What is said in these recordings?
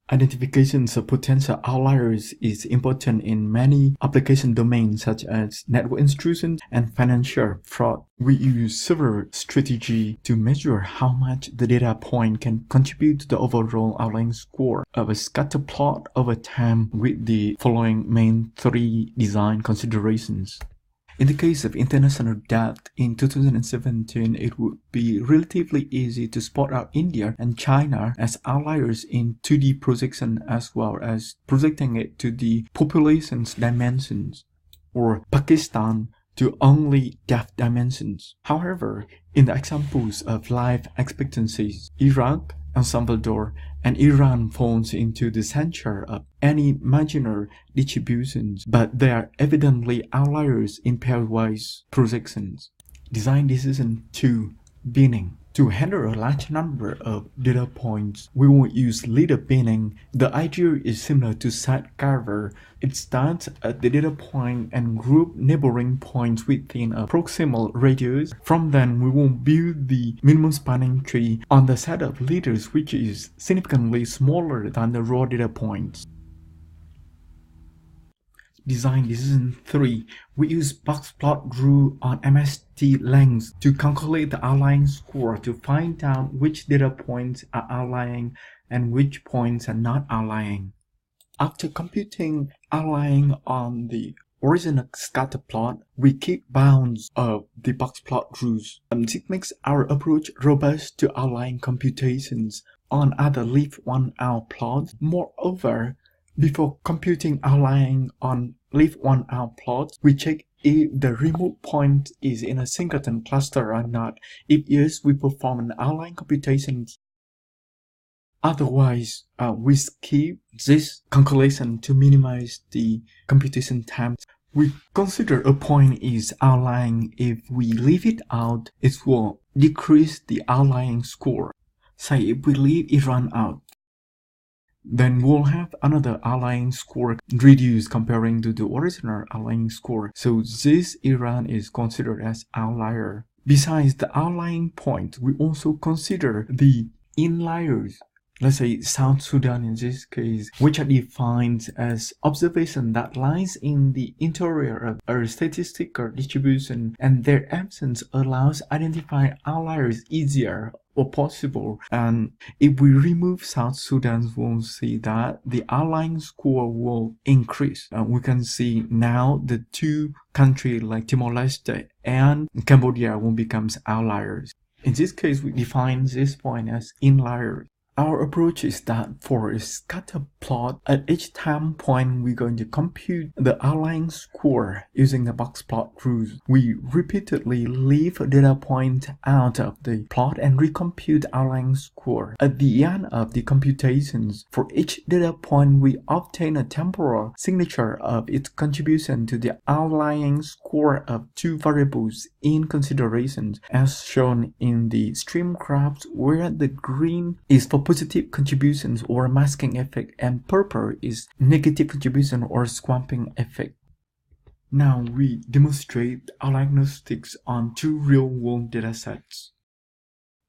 Identification of potential outliers is important in many application domains such as network intrusion and financial fraud. We use several strategies to measure how much the data point can contribute to the overall outlying score of a scatter plot over time with the following main three design considerations. In the case of international debt in 2017, it would be relatively easy to spot out India and China as outliers in 2D projection as well as projecting it to the population's dimensions, or Pakistan to only depth dimensions. However, in the examples of life expectancies, Iraq, El Salvador, and Iran falls into the center of any marginal distributions, but they are evidently outliers in pairwise projections. Design decision 2. Binning. To handle a large number of data points, we will use leader binning. The idea is similar to site cover. It starts at the data point and group neighboring points within a proximal radius. From then, we will build the minimum spanning tree on the set of leaders, which is significantly smaller than the raw data points. Design decision 3. We use box plot rule on MST length to calculate the outlying score to find out which data points are outlying and which points are not outlying. After computing outlying on the original scatter plot, we keep bounds of the box plot rules. This makes our approach robust to outlying computations on other leave one out plots. Moreover, before computing outlying on leave one out plots, we check if the remote point is in a singleton cluster or not. If yes, we perform an outlying computation. Otherwise, we skip this calculation to minimize the computation time. We consider a point is outlying. If we leave it out, it will decrease the outlying score. Say if we leave Iran out, then we'll have another outlying score reduced comparing to the original outlying score. So this Iran is considered as outlier. Besides the outlying point, we also consider the inliers. Let's say South Sudan in this case, which are defined as observation that lies in the interior of a statistical distribution, and their absence allows identifying outliers easier or possible. And if we remove South Sudan, we'll see that the outlying score will increase. We can see now the two countries like Timor-Leste and Cambodia will become outliers. In this case, we define this point as inlier. Our approach is that for a scatter plot, at each time point we're going to compute the outlying score using the box plot rules. We repeatedly leave a data point out of the plot and recompute outlying score. At the end of the computations, for each data point we obtain a temporal signature of its contribution to the outlying score of two variables in consideration, as shown in the stream graphs, where the green is for positive contributions or masking effect and purple is negative contribution or swamping effect. Now we demonstrate outliagnostics on two real-world datasets.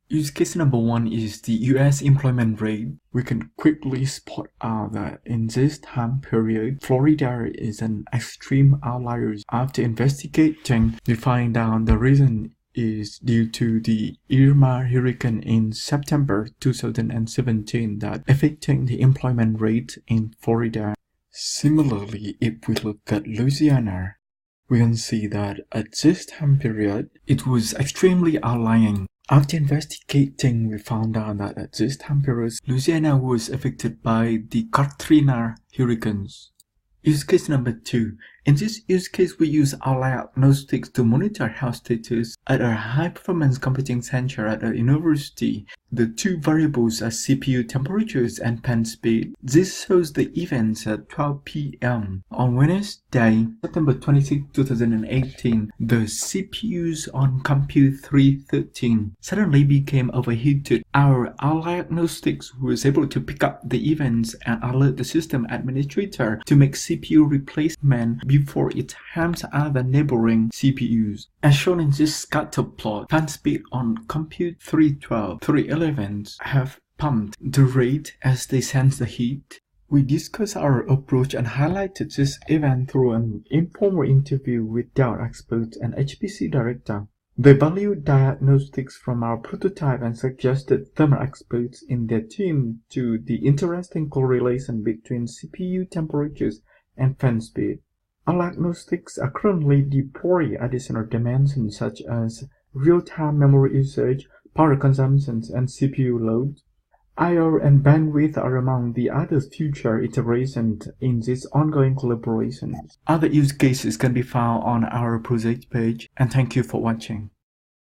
Use case number 1 is the US employment rate. We can quickly spot out that in this time period, Florida is an extreme outlier. After investigating, we find out the reason is due to the Irma hurricane in September 2017 that affecting the employment rate in Florida. Similarly, if we look at Louisiana, we can see that at this time period, it was extremely outlying. After investigating, we found out that at this time period, Louisiana was affected by the Katrina hurricanes. Use case number 2. In this use case, we use outliagnostics to monitor health status at a high-performance computing center at a university. The two variables are CPU temperatures and pen speed. This shows the events at 12 p.m. On Wednesday, September 26, 2018, the CPUs on Compute 313 suddenly became overheated. Our outliagnostics was able to pick up the events and alert the system administrator to make CPU replacement before it harms other neighboring CPUs. As shown in this scatter plot, pen speed on Compute 312, 311 have pumped the rate as they sense the heat. We discussed our approach and highlighted this event through an informal interview with Dell experts and HPC director. They valued diagnostics from our prototype and suggested thermal experts in their team to the interesting correlation between CPU temperatures and fan speed. Outliagnostics are currently deploying additional dimensions such as real-time memory usage, power consumption, and CPU load. I/O and bandwidth are among the other future iterations in this ongoing collaboration. Other use cases can be found on our project page, and thank you for watching.